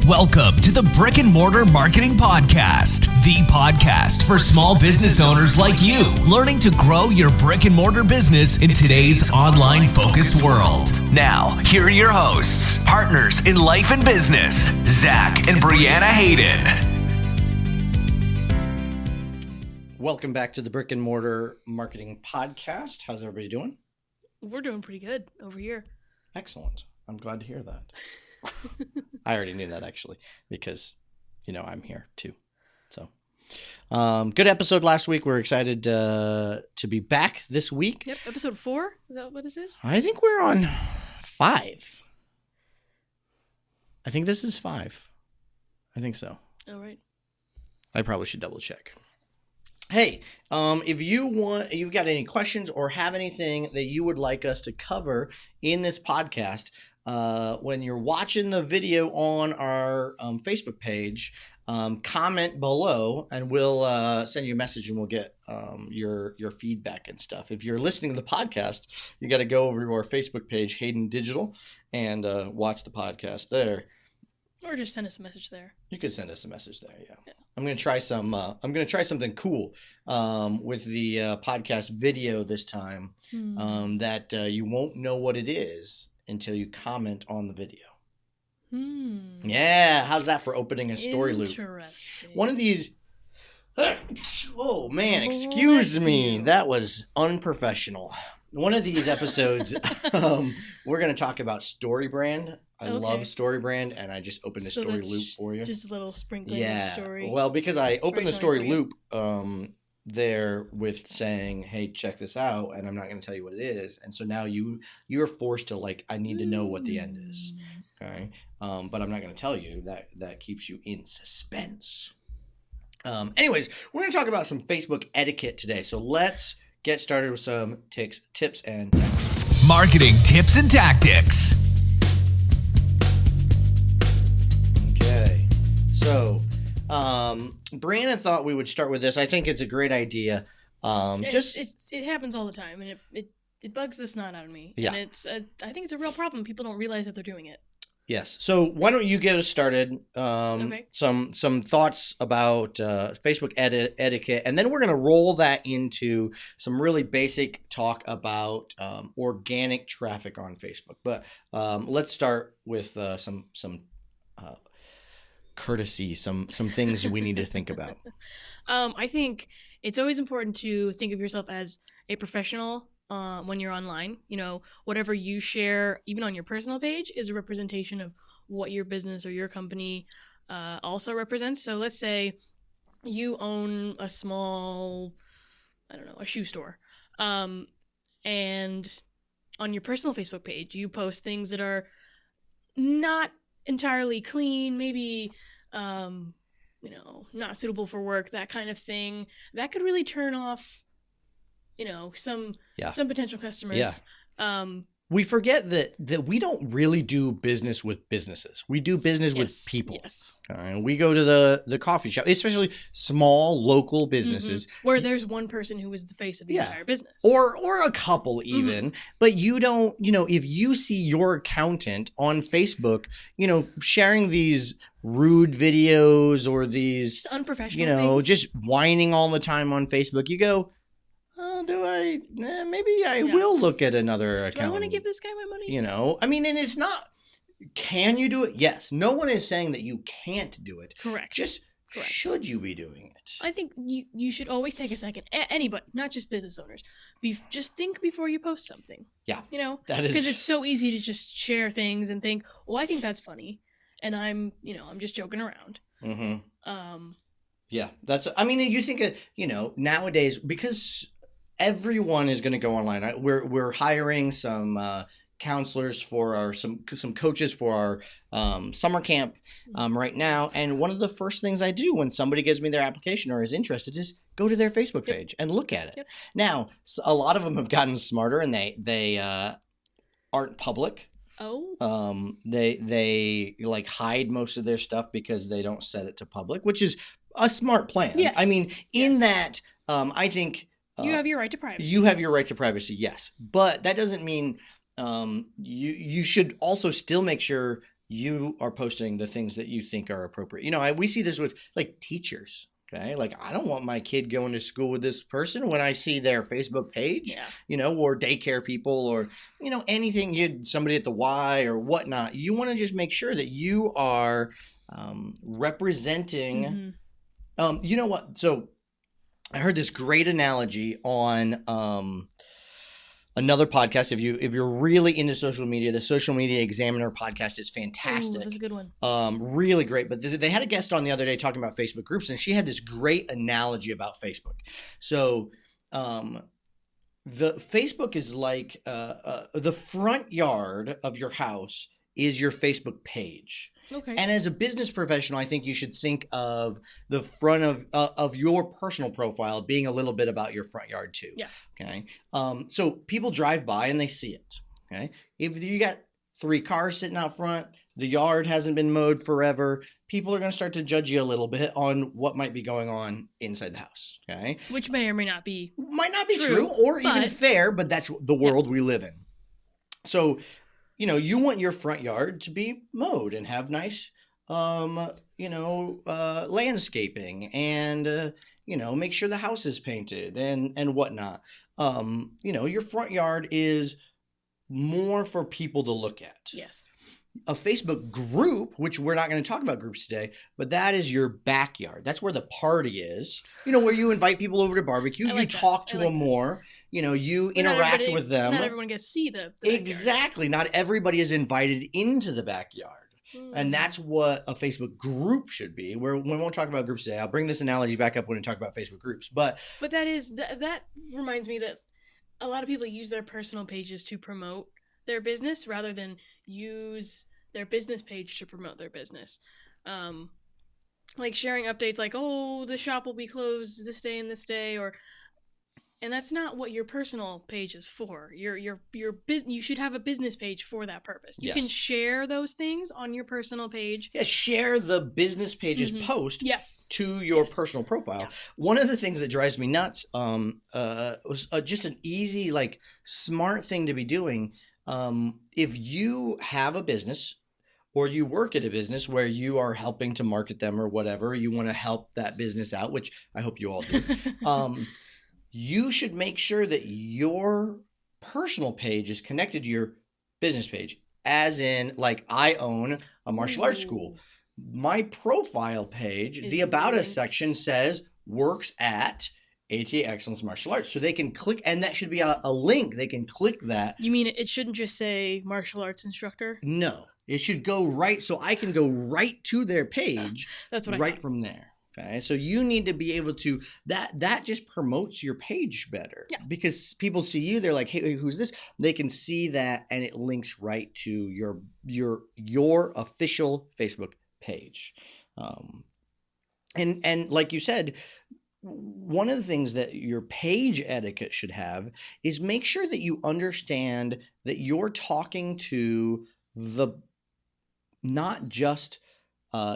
Welcome to the Brick and Mortar Marketing Podcast, the podcast for small business owners like you, learning to grow your brick and mortar business in today's online focused world. Now, here are your hosts, partners in life and business, Zach and Brianna Hayden. Welcome back to the Brick and Mortar Marketing Podcast. How's everybody doing? We're doing pretty good over here. Excellent. I'm glad to hear that. I already knew that actually because, I'm here too. So, good episode last week. We're excited to be back this week. Yep, episode 4. Is that what this is? I think we're on 5. I think this is 5. I think so. All right. I probably should double check. Hey, if you've got any questions or have anything that you would like us to cover in this podcast, when you're watching the video on our Facebook page, comment below and we'll send you a message and we'll get your feedback and stuff. If you're listening to the podcast, you got to go over to our Facebook page, Hayden Digital, and watch the podcast there. Or just send us a message there. You could send us a message there, yeah. I'm gonna try something cool with the podcast video this time that you won't know what it is until you comment on the video. Yeah, how's that for opening a story loop? Interesting. One of these. Oh man, excuse me, that was unprofessional. One of these episodes, we're going to talk about StoryBrand. I love StoryBrand, and I just opened a story loop for you. Just a little sprinkling of story. Well, because I opened the story loop there with saying, hey, check this out, and I'm not going to tell you what it is. And so now you're forced to, I need to know what the end is. Okay? But I'm not going to tell you. That keeps you in suspense. Anyways, we're going to talk about some Facebook etiquette today. So let's get started with some tips and tactics. Marketing tips and tactics. Okay. So, Brianna thought we would start with this. I think it's a great idea. It happens all the time, and it bugs the snot out of me. Yeah. And I think it's a real problem. People don't realize that they're doing it. Yes. So why don't you get us started? Okay. Some thoughts about Facebook etiquette, and then we're going to roll that into some really basic talk about organic traffic on Facebook. But let's start with some courtesy, some things we need to think about. I think it's always important to think of yourself as a professional. When you're online, whatever you share, even on your personal page, is a representation of what your business or your company also represents. So let's say you own a small, a shoe store. And on your personal Facebook page, you post things that are not entirely clean, maybe, not suitable for work, that kind of thing. That could really turn off some potential customers. Yeah. We forget that we don't really do business with businesses. We do business with people. Yes. And we go to the coffee shop, especially small local businesses. Where there's one person who is the face of the entire business. Or a couple even. But you don't, if you see your accountant on Facebook, sharing these rude videos or these just unprofessional things. Just whining all the time on Facebook, you go, maybe I will look at another account. Do I want to give this guy my money? And it's not, can you do it? Yes. No one is saying that you can't do it. Correct. Correct. Should you be doing it? I think you should always take a second. Anybody, not just business owners. Just think before you post something. Yeah. That is because it's so easy to just share things and think, well, I think that's funny, and I'm just joking around. Mm-hmm. Yeah, you think nowadays, because everyone is going to go online. We're hiring some counselors for some coaches for our summer camp right now. And one of the first things I do when somebody gives me their application or is interested is go to their Facebook page and look at it. Yep. Now, a lot of them have gotten smarter and they aren't public. Oh. They hide most of their stuff because they don't set it to public, which is a smart plan. Yes. That, I think. You have your right to privacy. You have your right to privacy, yes. But that doesn't mean you should also still make sure you are posting the things that you think are appropriate. You know, we see this with like teachers. Okay. Like, I don't want my kid going to school with this person when I see their Facebook page, you know, or daycare people or, you know, anything, somebody at the Y or whatnot. You want to just make sure that you are representing, you know what? So I heard this great analogy on another podcast. If you're really into social media, the Social Media Examiner podcast is fantastic. Ooh, that's a good one. Really great. But they had a guest on the other day talking about Facebook groups, and she had this great analogy about Facebook. So the Facebook is like the front yard of your house is your Facebook page. Okay. And as a business professional, I think you should think of the front of your personal profile being a little bit about your front yard too. Yeah. Okay. So people drive by and they see it. Okay. If you got 3 cars sitting out front, the yard hasn't been mowed forever, people are going to start to judge you a little bit on what might be going on inside the house. Okay. Which may or may not be. Might not be true or even fair, but that's the world we live in. So, you know, you want your front yard to be mowed and have nice, landscaping and, make sure the house is painted and whatnot. Your front yard is more for people to look at. Yes. A Facebook group, which we're not going to talk about groups today, but that is your backyard. That's where the party is, where you invite people over to barbecue, you talk to them more, you interact with them. Not everyone gets to see the exactly. Not everybody is invited into the backyard. And that's what a Facebook group should be. We won't talk about groups today. I'll bring this analogy back up when we talk about Facebook groups. But that reminds me that a lot of people use their personal pages to promote their business rather than use their business page to promote their business. Like sharing updates like, oh, the shop will be closed this day and this day, and that's not what your personal page is for. Your business, you should have a business page for that purpose. You can share those things on your personal page. Yeah, share the business page's post to your personal profile. Yeah. One of the things that drives me nuts was just an easy, smart thing to be doing. If you have a business or you work at a business where you are helping to market them or whatever, you want to help that business out, which I hope you all do. You should make sure that your personal page is connected to your business page. As in, I own a martial arts school. My profile page, the About Us section says works at ATA Excellence Martial Arts. So they can click, and that should be a link. They can click that. You mean it shouldn't just say martial arts instructor? No. It should go right, so I can go right to their page. That's what right from there. Okay, so you need to be able to, that just promotes your page better. Yeah. Because people see you, they're like, hey, who's this? They can see that, and it links right to your official Facebook page. And like you said, one of the things that your page etiquette should have is make sure that you understand that you're talking to not just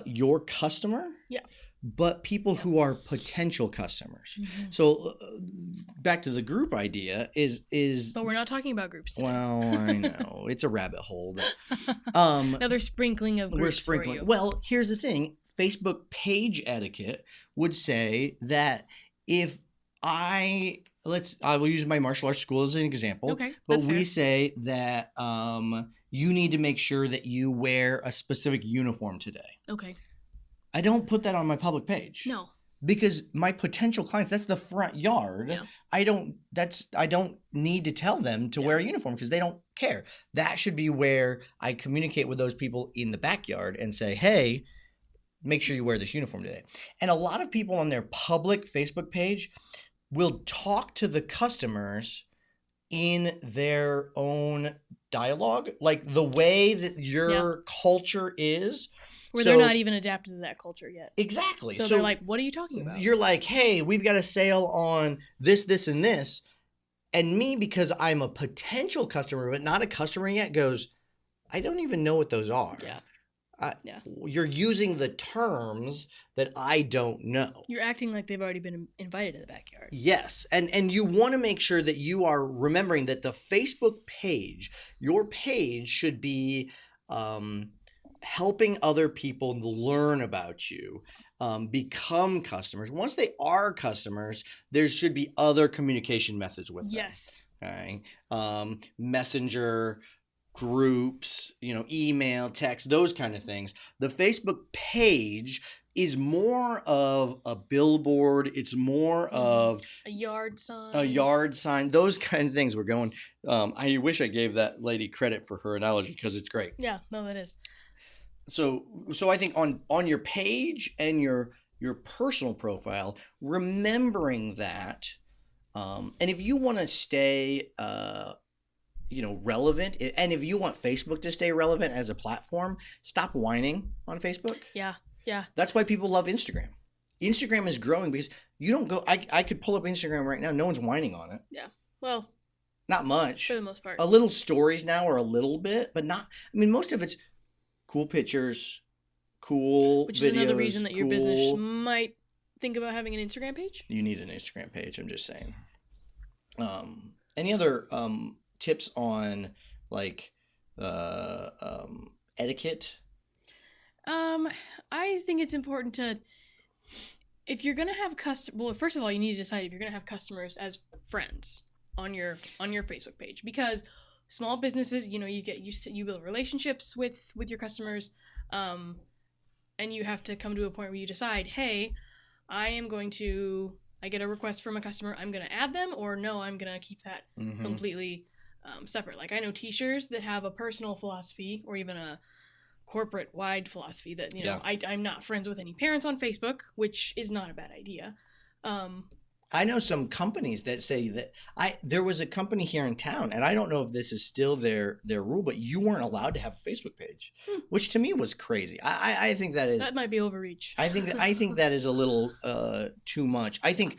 your customer. Yeah. But people who are potential customers. Mm-hmm. So back to the group idea is. But we're not talking about groups today. Well, I know it's a rabbit hole. Another sprinkling of groups. We're sprinkling. For you. Well, here's the thing: Facebook page etiquette would say that if I will use my martial arts school as an example. Okay, but we say that you need to make sure that you wear a specific uniform today. Okay. I don't put that on my public page. No. Because my potential clients, that's the front yard. Yeah. I don't need to tell them to wear a uniform because they don't care. That should be where I communicate with those people in the backyard and say, hey, make sure you wear this uniform today. And a lot of people on their public Facebook page will talk to the customers in their own dialogue, like the way that your culture is. Where they're not even adapted to that culture yet. Exactly. So they're like, what are you talking about? You're like, hey, we've got a sale on this, this, and this. And me, because I'm a potential customer, but not a customer yet, goes, I don't even know what those are. Yeah. You're using the terms that I don't know. You're acting like they've already been invited to the backyard. Yes. And you want to make sure that you are remembering that the Facebook page, your page should be helping other people learn about you, become customers. Once they are customers, there should be other communication methods with them. Yes. Okay. Messenger, groups, email, text, those kind of things. The Facebook page is more of a billboard. It's more of a yard sign. Those kind of things. We're going. I wish I gave that lady credit for her analogy because it's great. Yeah, no, that is. So I think on your page and your personal profile, remembering that, and if you want to stay, relevant, and if you want Facebook to stay relevant as a platform, stop whining on Facebook. Yeah. That's why people love Instagram. Instagram is growing because you don't go. I could pull up Instagram right now. No one's whining on it. Yeah. Well, not much for the most part. A little stories now, or a little bit, but not. I mean, most of it's cool pictures, cool Which videos. Is another reason that your business might think about having an Instagram page. You need an Instagram page. I'm just saying. Any other tips on like etiquette? I think it's important to, if you're gonna have well, first of all, you need to decide if you're gonna have customers as friends on your Facebook page, because small businesses, you get used to, you build relationships with your customers, and you have to come to a point where you decide, hey, I get a request from a customer, I'm gonna add them, or no, I'm gonna keep that completely separate. Like I know teachers that have a personal philosophy, or even a corporate-wide philosophy that, I'm not friends with any parents on Facebook, which is not a bad idea. I know some companies that say that there was a company here in town, and I don't know if this is still their rule, but you weren't allowed to have a Facebook page, which to me was crazy. I think that might be overreach. I think that is a little too much. I think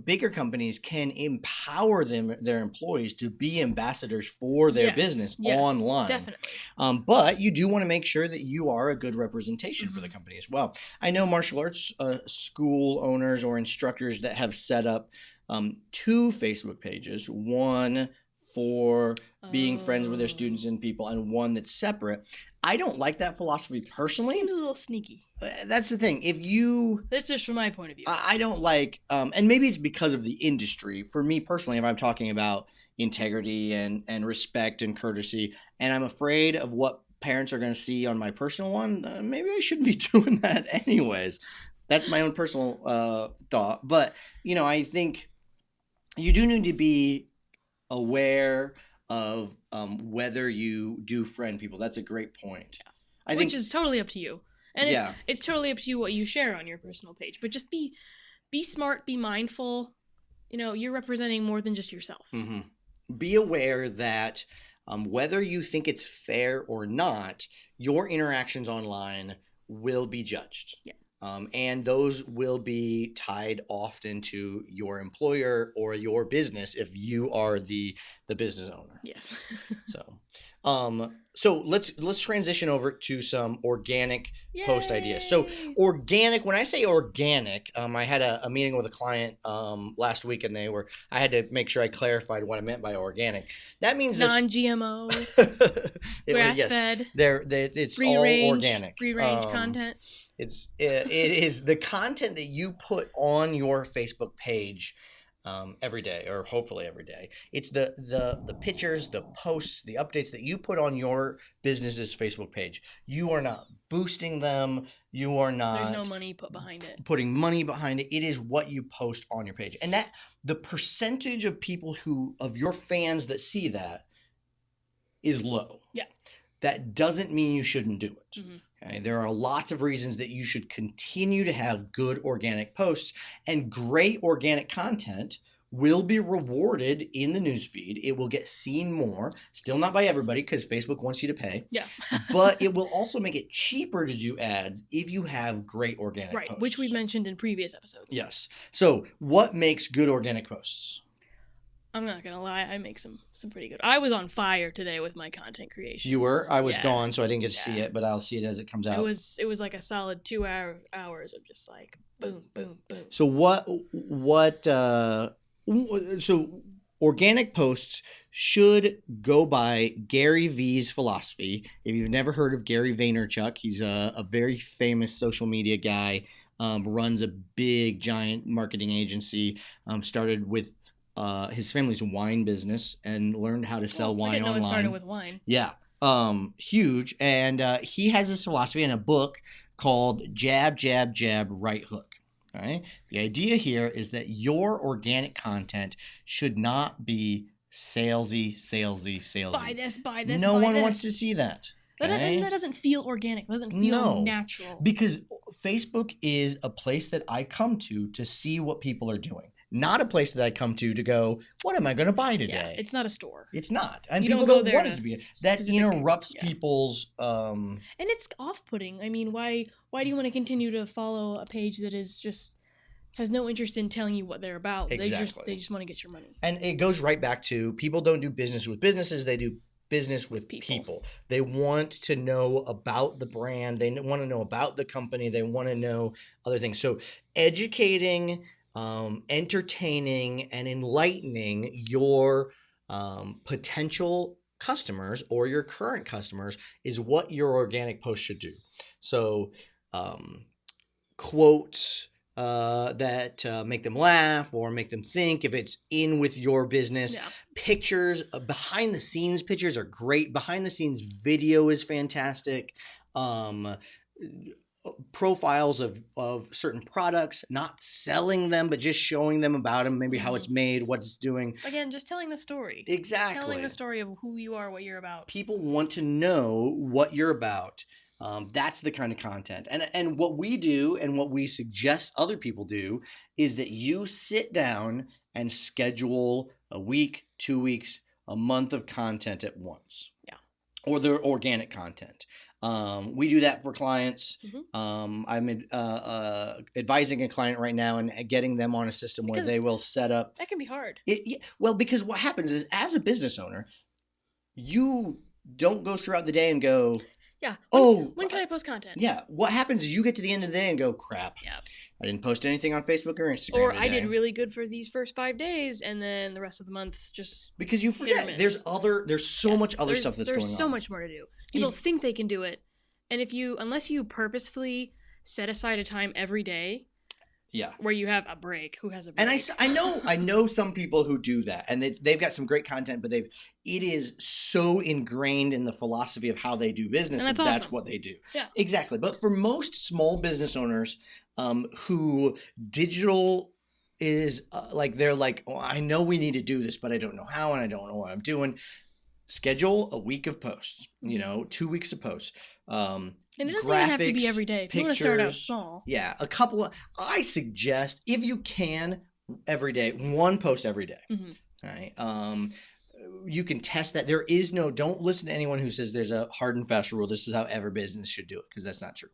bigger companies can empower their employees to be ambassadors for their business online. Definitely. But you do want to make sure that you are a good representation for the company as well. I know martial arts school owners or instructors that have set up 2 Facebook pages, one for being friends with their students and people, and one that's separate. I don't like that philosophy personally. Seems a little sneaky. That's the thing. That's just from my point of view. I don't like, and maybe it's because of the industry. For me personally, if I'm talking about integrity and respect and courtesy, and I'm afraid of what parents are going to see on my personal one, maybe I shouldn't be doing that anyways. That's my own personal thought. But, I think you do need to be aware of whether you do friend people. That's a great point. Which is totally up to you. And it's totally up to you what you share on your personal page. But just be smart, be mindful. You're representing more than just yourself. Mm-hmm. Be aware that whether you think it's fair or not, your interactions online will be judged. Yeah. And those will be tied often to your employer or your business if you are the business owner. Yes. So let's transition over to some organic post ideas. So organic, when I say organic, I had a meeting with a client last week, and I had to make sure I clarified what I meant by organic. That means non-GMO, grass-fed. It's free all range, organic, free range content. It is the content that you put on your Facebook page every day, or hopefully every day. It's the pictures, the posts, the updates that you put on your business's Facebook page. You are not boosting them. You are not. There's no money put behind it. Putting money behind it. It is what you post on your page, and that the percentage of people of your fans that see that is low. Yeah. That doesn't mean you shouldn't do it. Mm-hmm. Okay? There are lots of reasons that you should continue to have good organic posts, and great organic content will be rewarded in the newsfeed. It will get seen more, still not by everybody because Facebook wants you to pay. Yeah. But it will also make it cheaper to do ads if you have great organic posts. Right, which we mentioned in previous episodes. Yes. So what makes good organic posts? I'm not gonna lie, I make some pretty good. I was on fire today with my content creation. You were? I was gone, so I didn't get to see it, but I'll see it as it comes out. It was like a solid 2 hours of just like boom, boom, boom. So so organic posts should go by Gary V's philosophy. If you've never heard of Gary Vaynerchuk, he's a very famous social media guy, runs a big, giant marketing agency, started with his family's wine business and learned how to sell wine I didn't know online. it started with wine. Yeah, huge. And he has this philosophy in a book called Jab, Jab, Jab, Right Hook. All right. The idea here is that your organic content should not be salesy. Buy this. No one wants to see that. Okay? That doesn't feel organic. It doesn't feel natural. Because Facebook is a place that I come to see what people are doing. Not a place that I come to go, what am I going to buy today? Yeah, it's not a store. It's not. And you people don't want it to be. That interrupts people's... And it's off-putting. I mean, why do you want to continue to follow a page that is just... has no interest in telling you what they're about? Exactly. They just want to get your money. And it goes right back to people don't do business with businesses. They do business with people. They want to know about the brand. They want to know about the company. They want to know other things. So educating... entertaining and enlightening your potential customers or your current customers is what your organic post should do. So quotes that make them laugh or make them think if it's in with your business. Yeah. Pictures, behind the scenes pictures are great. Behind the scenes video is fantastic. Profiles of certain products, not selling them, but just showing them about them, maybe how it's made, what it's doing. Again, just telling the story. Exactly. Telling the story of who you are, what you're about. People want to know what you're about. That's the kind of content. And what we do and what we suggest other people do is that you sit down and schedule a week, 2 weeks, a month of content at once. Yeah. Or their organic content. We do that for clients. Mm-hmm. I'm advising a client right now and getting them on a system where they will set up. That can be hard. Well, because what happens is, as a business owner, you don't go throughout the day and go, yeah. When can I post content? Yeah. What happens is you get to the end of the day and go, crap. Yeah. I didn't post anything on Facebook or Instagram. Or today. I did really good for these first 5 days, and then the rest of the month just because you forget. There's so much other stuff that's going on. There's so much more to do. People think they can do it, and unless you purposefully set aside a time every day. Yeah. Where you have a break. Who has a break? And I know some people who do that, and they've got some great content, but it is so ingrained in the philosophy of how they do business that that's what they do. Yeah. Exactly. But for most small business owners, who digital is they're like, oh, I know we need to do this, but I don't know how, and I don't know what I'm doing. Schedule a week of posts. 2 weeks to post. And it doesn't even have to be every day. If you want to start out small. Yeah, I suggest, if you can, every day, one post every day. Mm-hmm. All right. You can test that. Don't listen to anyone who says there's a hard and fast rule. This is how every business should do it, because that's not true.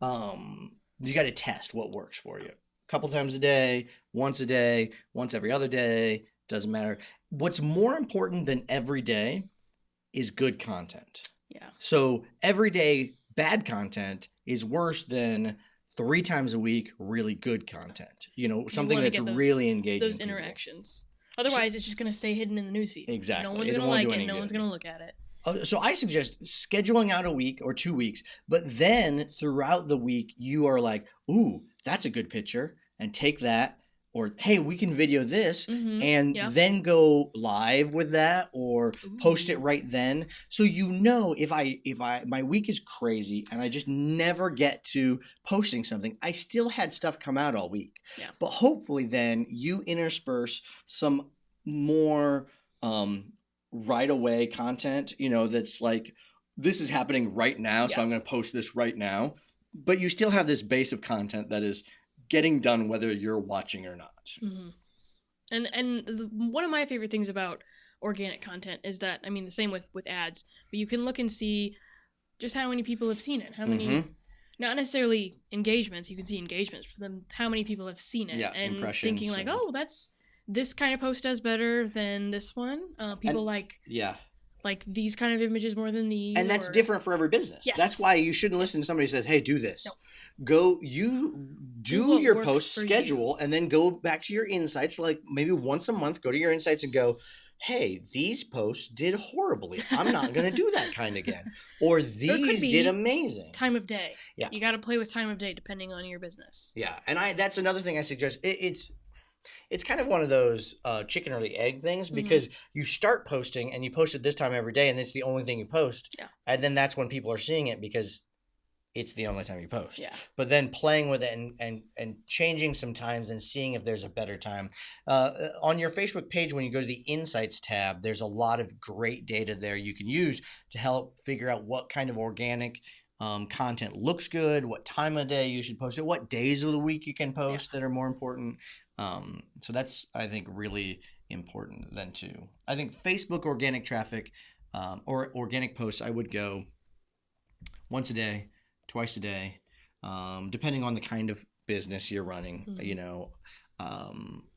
You got to test what works for you. A couple times a day, once every other day, doesn't matter. What's more important than every day is good content. Yeah. So every day, bad content is worse than 3 times a week really good content. Something that's really engaging. Those interactions. Otherwise, it's just going to stay hidden in the newsfeed. Exactly. No one's going to like it. No one's going to look at it. So I suggest scheduling out a week or 2 weeks, but then throughout the week, you are like, ooh, that's a good picture, and take that. Or, hey, we can video this and then go live with that or post it right then. So if my week is crazy and I just never get to posting something, I still had stuff come out all week. Yeah. But hopefully then you intersperse some more right away content, that's like, this is happening right now, so I'm going to post this right now. But you still have this base of content that is getting done whether you're watching or not. Mm-hmm. And one of my favorite things about organic content is that, the same with ads, but you can look and see just how many people have seen it, how many, not necessarily engagements, you can see engagements, but then how many people have seen it, and thinking like, oh, this kind of post does better than this one. like these kind of images more than these. And that's different for every business. Yes. That's why you shouldn't listen to somebody who says, hey, do this. No. Go, you do what your works post, for you. schedule, and then go back to your insights, like maybe once a month, go to your insights and go, hey, these posts did horribly. I'm not going to do that kind again. Or these did amazing. Time of day. Yeah. You got to play with time of day depending on your business. Yeah. And that's another thing I suggest. It's kind of one of those chicken or the egg things, because you start posting and you post it this time every day and it's the only thing you post. Yeah. And then that's when people are seeing it because it's the only time you post. Yeah. But then playing with it and changing some times and seeing if there's a better time. On your Facebook page, when you go to the Insights tab, there's a lot of great data there you can use to help figure out what kind of organic content looks good, what time of day you should post it, what days of the week you can post that are more important. So that's, I think, really important then too. I think Facebook organic traffic or organic posts, I would go once a day, twice a day, depending on the kind of business you're running. You know,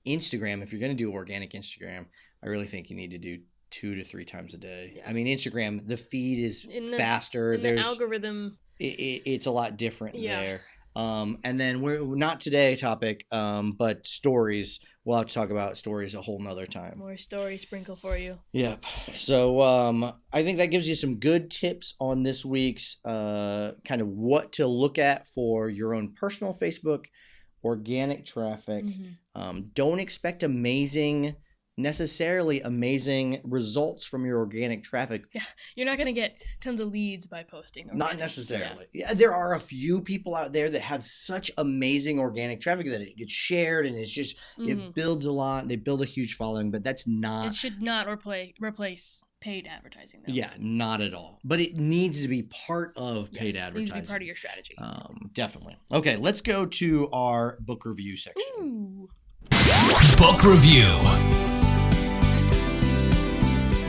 Instagram, if you're going to do organic Instagram, I really think you need to do 2 to 3 times a day. Yeah. I mean, Instagram, the feed is faster. The algorithm. It's a lot different there. And then we're not today topic, but stories. We'll have to talk about stories a whole nother time. More story sprinkle for you. Yep. So I think that gives you some good tips on this week's kind of what to look at for your own personal Facebook organic traffic. Don't expect necessarily amazing results from your organic traffic. Yeah, you're not going to get tons of leads by posting. Not necessarily. Yeah, there are a few people out there that have such amazing organic traffic that it gets shared and it's just it builds a lot. They build a huge following, but that's not. It should not replace paid advertising, though. Yeah, not at all. But it needs to be part of paid advertising. It needs to be part of your strategy. Definitely. Okay, let's go to our book review section. Ooh. Book review.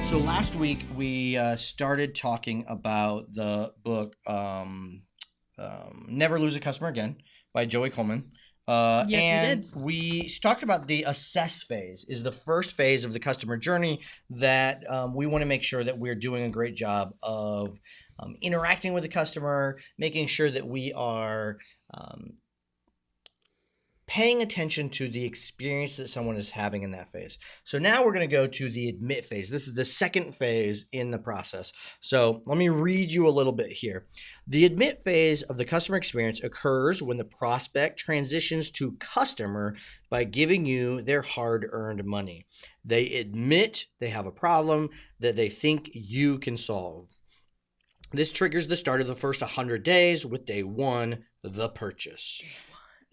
So last week we started talking about the book Never Lose a Customer Again by Joey Coleman. Yes, and we did. We talked about the assess phase is the first phase of the customer journey that we want to make sure that we're doing a great job of interacting with the customer, making sure that we are paying attention to the experience that someone is having in that phase. So now we're going to go to the admit phase. This is the second phase in the process. So let me read you a little bit here. The admit phase of the customer experience occurs when the prospect transitions to customer by giving you their hard-earned money. They admit they have a problem that they think you can solve. This triggers the start of the first 100 days with day 1, the purchase.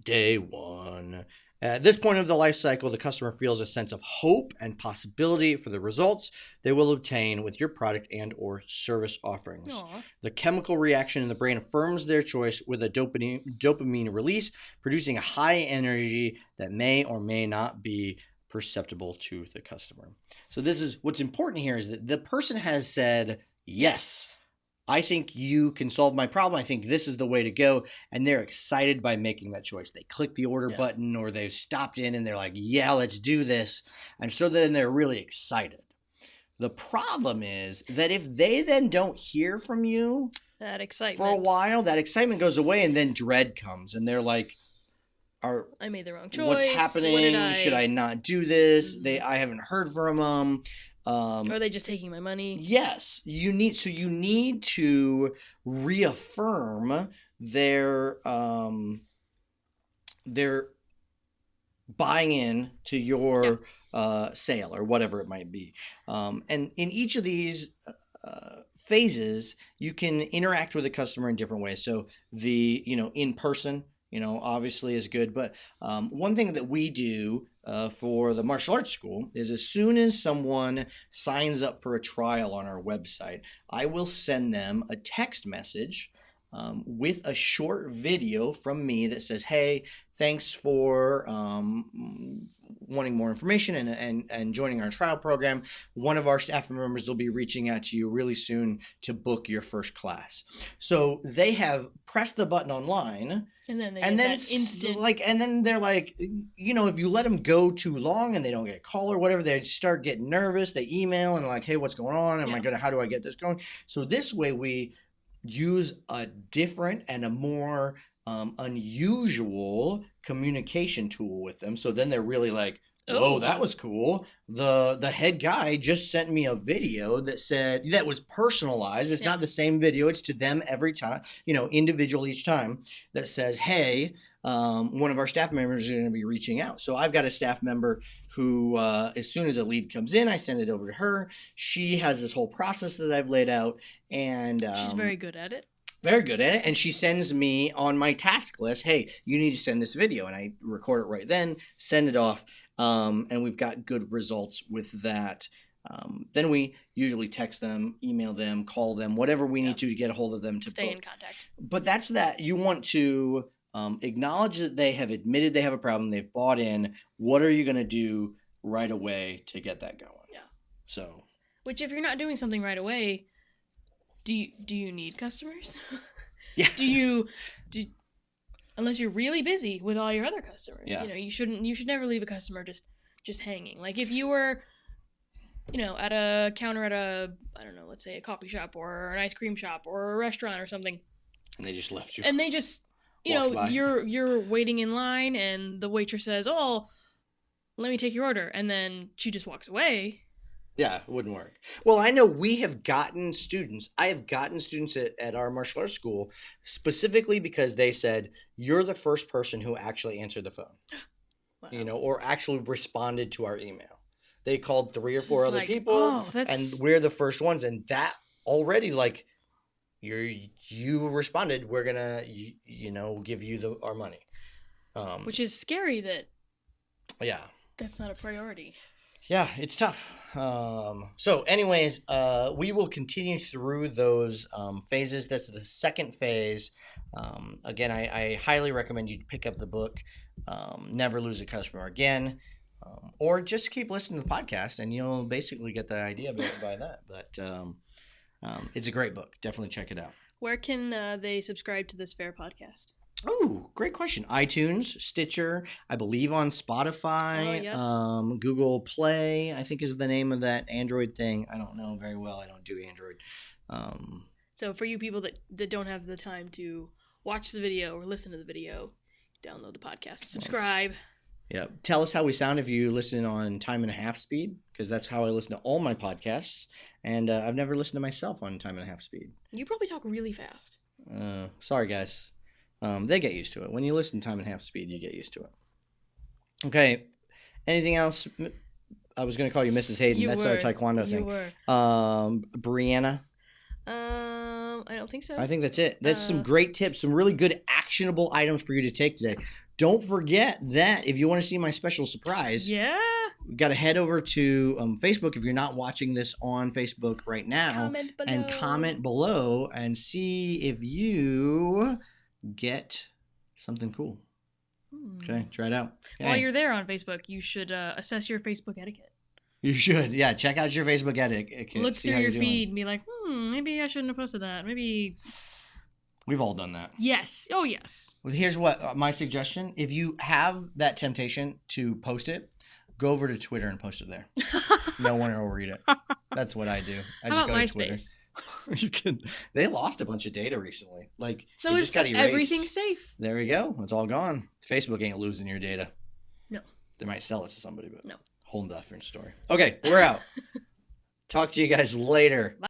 Day 1. At this point of the life cycle, the customer feels a sense of hope and possibility for the results they will obtain with your product and or service offerings. Aww. The chemical reaction in the brain affirms their choice with a dopamine release, producing a high energy that may or may not be perceptible to the customer. So this is what's important here is that the person has said, yes, I think you can solve my problem. I think this is the way to go. And they're excited by making that choice. They click the order button or they've stopped in and they're like, yeah, let's do this. And so then they're really excited. The problem is that if they then don't hear from you that excitement for a while, that excitement goes away and then dread comes. And they're like, I made the wrong choice. What's happening? Should I not do this? I haven't heard from them. Are they just taking my money? Yes, you need to reaffirm their buying in to your sale or whatever it might be. And in each of these phases, you can interact with the customer in different ways. So the in person, obviously is good. But one thing that we do for the martial arts school is as soon as someone signs up for a trial on our website, I will send them a text message with a short video from me that says, hey, thanks for wanting more information and joining our trial program. One of our staff members will be reaching out to you really soon to book your first class. So they have pressed the button online. And then instant, and then they're like, if you let them go too long and they don't get a call or whatever, they start getting nervous. They email and like, hey, what's going on? How do I get this going? So this way we use a different and a more unusual communication tool with them. So then they're really like, whoa, that was cool. The head guy just sent me a video that was personalized. It's not the same video. It's to them every time, individual each time, that says, hey, one of our staff members is going to be reaching out. So I've got a staff member who, as soon as a lead comes in, I send it over to her. She has this whole process that I've laid out, and she's very good at it. Very good at it. And she sends me on my task list, hey, you need to send this video. And I record it right then, send it off. And we've got good results with that. Then we usually text them, email them, call them, whatever we need to get a hold of them to stay in contact. But that's that. You want to acknowledge that they have admitted they have a problem. They've bought in. What are you going to do right away to get that going? Yeah. So, which if you're not doing something right away, do you need customers? Yeah. Unless you're really busy with all your other customers. Yeah. You should never leave a customer just hanging. Like if you were, at a counter at let's say a coffee shop or an ice cream shop or a restaurant or something. And they just left you. And they just, you're waiting in line and the waitress says, oh, let me take your order. And then she just walks away. Yeah, it wouldn't work. Well, I know I have gotten students at our martial arts school specifically because they said, you're the first person who actually answered the phone, Wow. Or actually responded to our email. They called 3 or 4 other people and we're the first ones. And that already you responded, we're going to, give you our money. Which is scary yeah, that's not a priority. Yeah, it's tough. So anyways, we will continue through those phases. That's the second phase. Again, I highly recommend you pick up the book, Never Lose a Customer Again, or just keep listening to the podcast and you'll basically get the idea by that. But it's a great book. Definitely check it out. Where can they subscribe to this Fair podcast? Oh, great question. iTunes, Stitcher, I believe on Spotify, yes. Google Play, I think is the name of that Android thing. I don't know very well. I don't do Android. So for you people that don't have the time to watch the video or listen to the video, download the podcast, subscribe. Yeah. Tell us how we sound if you listen on 1.5 speed, because that's how I listen to all my podcasts. And I've never listened to myself on 1.5 speed. You probably talk really fast. Sorry, guys. They get used to it. When you listen 1.5 speed, you get used to it. Okay. Anything else? I was going to call you Mrs. Hayden. That's our Taekwondo thing. You were. Brianna? I don't think so. I think that's it. That's some great tips, some really good actionable items for you to take today. Don't forget that if you want to see my special surprise, we've got to head over to Facebook if you're not watching this on Facebook right now. Comment below and see if you get something cool. Okay, try it out. Okay. While you're there on Facebook, you should assess your Facebook etiquette. You should, yeah. Check out your Facebook etiquette. Look through your feed and be like, maybe I shouldn't have posted that. Maybe. We've all done that. Yes. Oh, yes. Well, here's what my suggestion. If you have that temptation to post it, go over to Twitter and post it there. No one will read it. That's what I do. I How just about go to MySpace? Twitter. You can. They lost a bunch of data recently. So it is just got erased. everything safe? There we go. It's all gone. Facebook ain't losing your data. No. They might sell it to somebody, but no. Whole different story. Okay, we're out. Talk to you guys later. Bye.